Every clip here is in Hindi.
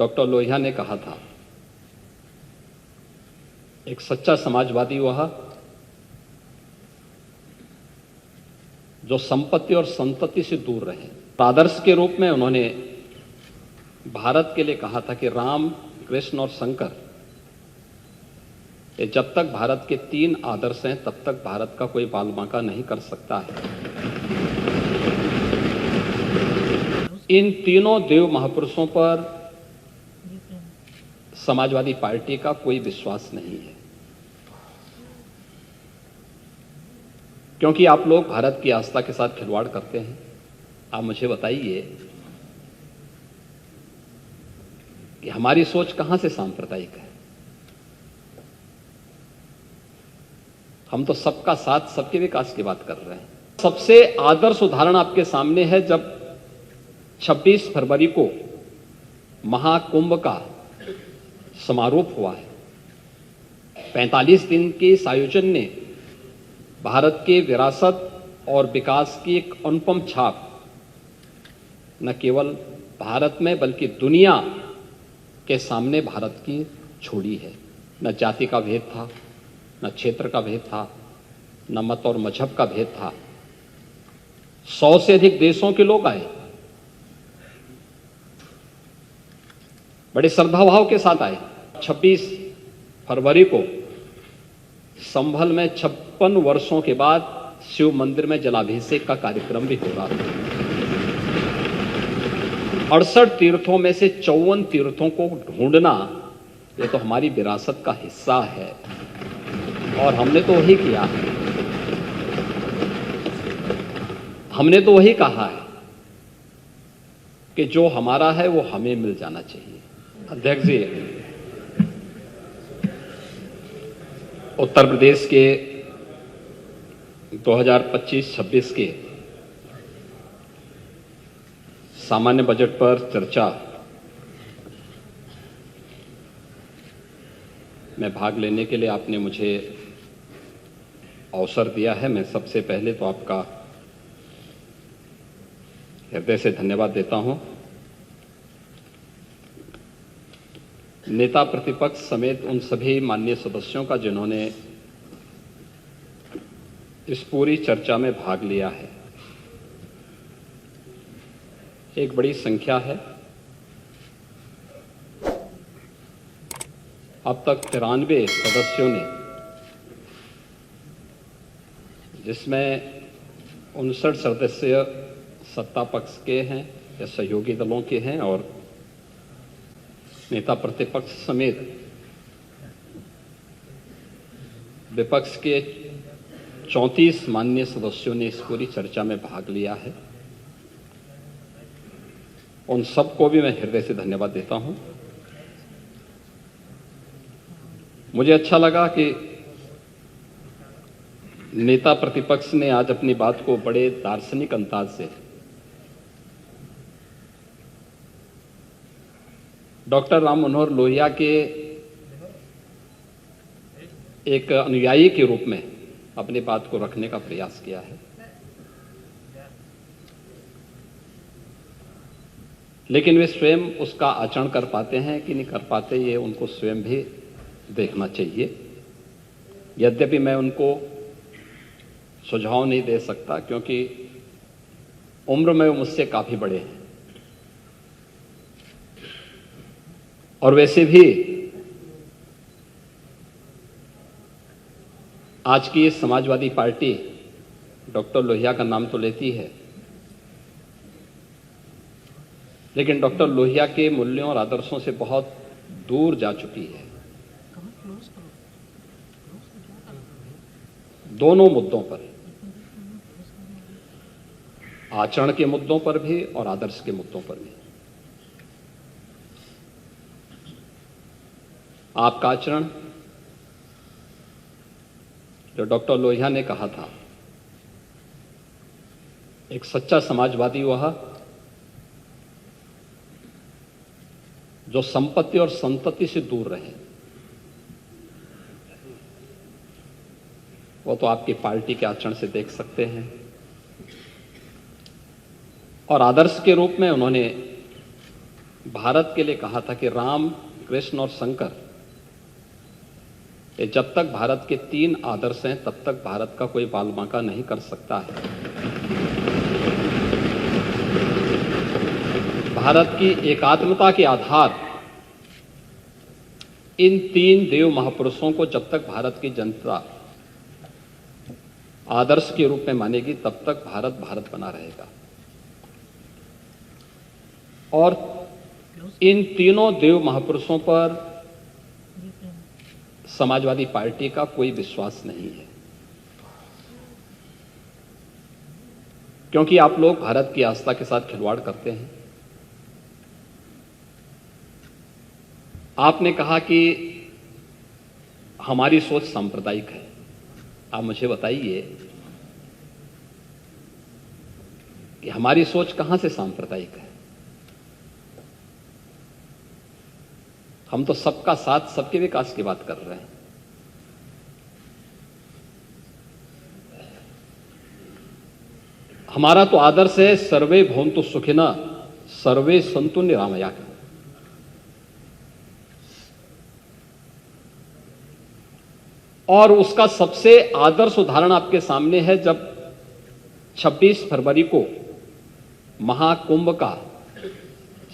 डॉक्टर लोहिया ने कहा था, एक सच्चा समाजवादी वह जो संपत्ति और संतति से दूर रहे। आदर्श के रूप में उन्होंने भारत के लिए कहा था कि राम, कृष्ण और शंकर, ये जब तक भारत के 3 आदर्श हैं तब तक भारत का कोई बाल बांका नहीं कर सकता है। इन तीनों देव महापुरुषों पर समाजवादी पार्टी का कोई विश्वास नहीं है, क्योंकि आप लोग भारत की आस्था के साथ खिलवाड़ करते हैं। आप मुझे बताइए कि हमारी सोच कहां से सांप्रदायिक है। हम तो सबका साथ, सबके विकास की बात कर रहे हैं। सबसे आदर्श उदाहरण आपके सामने है जब 26 फरवरी को महाकुंभ का समारोह हुआ है। 45 दिन के इस आयोजन ने भारत के विरासत और विकास की एक अनुपम छाप न केवल भारत में बल्कि दुनिया के सामने भारत की छोड़ी है। न जाति का भेद था, न क्षेत्र का भेद था, न मत और मजहब का भेद था। 100 से अधिक देशों के लोग आए, बड़े श्रद्धाभाव के साथ आए। 26 फरवरी को संभल में 56 वर्षों के बाद शिव मंदिर में जलाभिषेक का कार्यक्रम भी हो रहा था। 68 तीर्थों में से 54 तीर्थों को ढूंढना, ये तो हमारी विरासत का हिस्सा है और हमने तो वही किया है। हमने तो वही कहा है कि जो हमारा है वो हमें मिल जाना चाहिए। अध्यक्ष जी, उत्तर प्रदेश के 2025-26 के सामान्य बजट पर चर्चा में भाग लेने के लिए आपने मुझे अवसर दिया है। मैं सबसे पहले तो आपका हृदय से धन्यवाद देता हूं। नेता प्रतिपक्ष समेत उन सभी माननीय सदस्यों का जिन्होंने इस पूरी चर्चा में भाग लिया है, एक बड़ी संख्या है। अब तक 93 सदस्यों ने, जिसमें 59 सदस्य सत्ता पक्ष के हैं या सहयोगी दलों के हैं और नेता प्रतिपक्ष समेत विपक्ष के 34 माननीय सदस्यों ने इस पूरी चर्चा में भाग लिया है। उन सबको भी मैं हृदय से धन्यवाद देता हूं। मुझे अच्छा लगा कि नेता प्रतिपक्ष ने आज अपनी बात को बड़े दार्शनिक अंदाज से डॉक्टर राम मनोहर लोहिया के एक अनुयायी के रूप में अपनी बात को रखने का प्रयास किया है। लेकिन वे स्वयं उसका आचरण कर पाते हैं कि नहीं कर पाते, ये उनको स्वयं भी देखना चाहिए। यद्यपि मैं उनको सुझाव नहीं दे सकता, क्योंकि उम्र में वो मुझसे काफी बड़े हैं और वैसे भी आज की ये समाजवादी पार्टी डॉक्टर लोहिया का नाम तो लेती है, लेकिन डॉक्टर लोहिया के मूल्यों और आदर्शों से बहुत दूर जा चुकी है। दोनों मुद्दों पर, आचरण के मुद्दों पर भी और आदर्श के मुद्दों पर भी। आपका आचरण, जो डॉक्टर लोहिया ने कहा था, एक सच्चा समाजवादी वह जो संपत्ति और संतति से दूर रहे, वो तो आपकी पार्टी के आचरण से देख सकते हैं। और आदर्श के रूप में उन्होंने भारत के लिए कहा था कि राम, कृष्ण और शंकर, ये जब तक भारत के 3 आदर्श हैं तब तक भारत का कोई बाल बांका नहीं कर सकता है। भारत की एकात्मता के आधार इन 3 देव महापुरुषों को जब तक भारत की जनता आदर्श के रूप में मानेगी तब तक भारत भारत बना रहेगा। और इन तीनों देव महापुरुषों पर समाजवादी पार्टी का कोई विश्वास नहीं है, क्योंकि आप लोग भारत की आस्था के साथ खिलवाड़ करते हैं। आपने कहा कि हमारी सोच सांप्रदायिक है। आप मुझे बताइए कि हमारी सोच कहां से सांप्रदायिक है? हम तो सबका साथ, सबके विकास की बात कर रहे हैं। हमारा तो आदर्श है सर्वे भवन्तु सुखिनः सर्वे सन्तु निरामया। और उसका सबसे आदर्श उदाहरण आपके सामने है जब 26 फरवरी को महाकुंभ का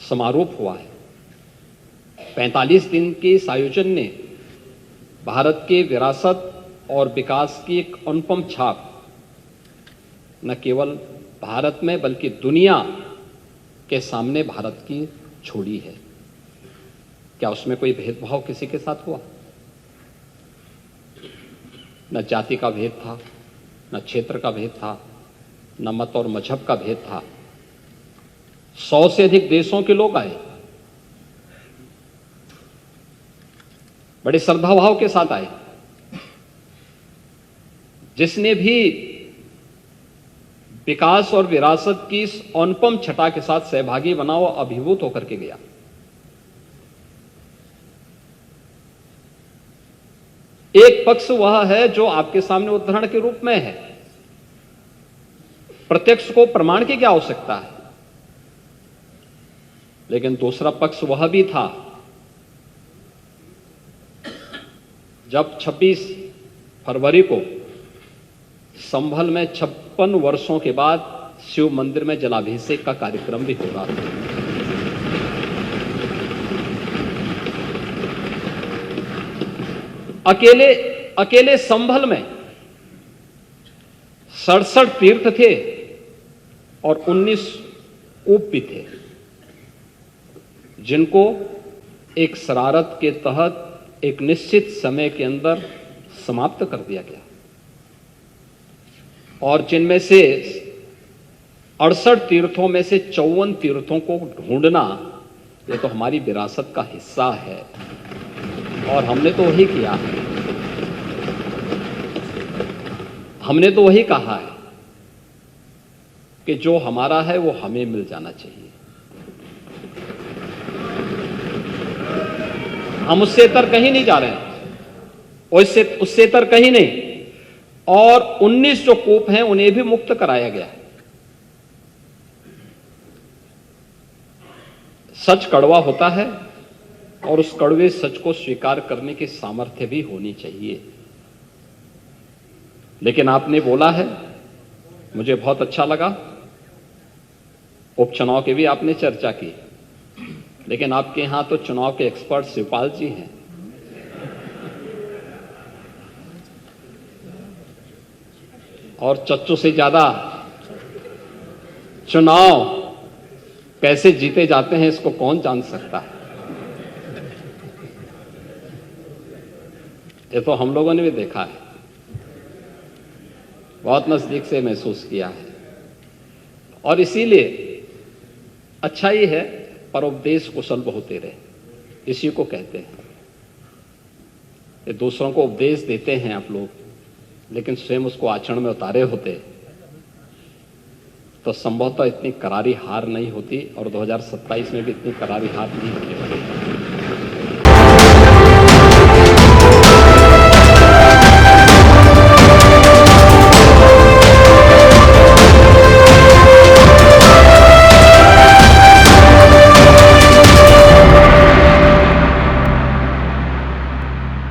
समारोह हुआ है। 45 दिन के इस आयोजन ने भारत के विरासत और विकास की एक अनुपम छाप न केवल भारत में बल्कि दुनिया के सामने भारत की छोड़ी है। क्या उसमें कोई भेदभाव किसी के साथ हुआ? न जाति का भेद था, न क्षेत्र का भेद था, न मत और मजहब का भेद था। 100 से अधिक देशों के लोग आए, बड़े श्रद्धाभाव के साथ आए। जिसने भी विकास और विरासत की इस अनुपम छटा के साथ सहभागी बना, वो अभिभूत होकर के गया। एक पक्ष वह है जो आपके सामने उदाहरण के रूप में है। प्रत्यक्ष को प्रमाण की क्या आवश्यकता है? लेकिन दूसरा पक्ष वह भी था जब 26 फरवरी को संभल में 56 वर्षों के बाद शिव मंदिर में जलाभिषेक का कार्यक्रम भी हो रहा था। अकेले संभल में 67 तीर्थ थे और 19 कूप भी थे, जिनको एक शरारत के तहत एक निश्चित समय के अंदर समाप्त कर दिया गया। और जिनमें से 68 तीर्थों में से 54 तीर्थों को ढूंढना, ये तो हमारी विरासत का हिस्सा है और हमने तो वही किया है। हमने तो वही कहा है कि जो हमारा है वो हमें मिल जाना चाहिए। हम उससे इतर कहीं नहीं जा रहे हैं, उससे इतर कहीं नहीं। और 19 जो कूप हैं उन्हें भी मुक्त कराया गया है। सच कड़वा होता है और उस कड़वे सच को स्वीकार करने की सामर्थ्य भी होनी चाहिए। लेकिन आपने बोला है, मुझे बहुत अच्छा लगा। उपचुनाव की भी आपने चर्चा की, लेकिन आपके यहां तो चुनाव के एक्सपर्ट शिवपाल जी हैं। और चच्चू से ज्यादा चुनाव कैसे जीते जाते हैं इसको कौन जान सकता है। ये तो हम लोगों ने भी देखा है, बहुत नजदीक से महसूस किया है। और इसीलिए अच्छा ही है, परोपदेश कुशल बहुते रहे, इसी को कहते हैं। ये दूसरों को उपदेश देते हैं आप लोग, लेकिन स्वयं उसको आचरण में उतारे होते तो संभवतः इतनी करारी हार नहीं होती और 2027 में भी इतनी करारी हार नहीं होती।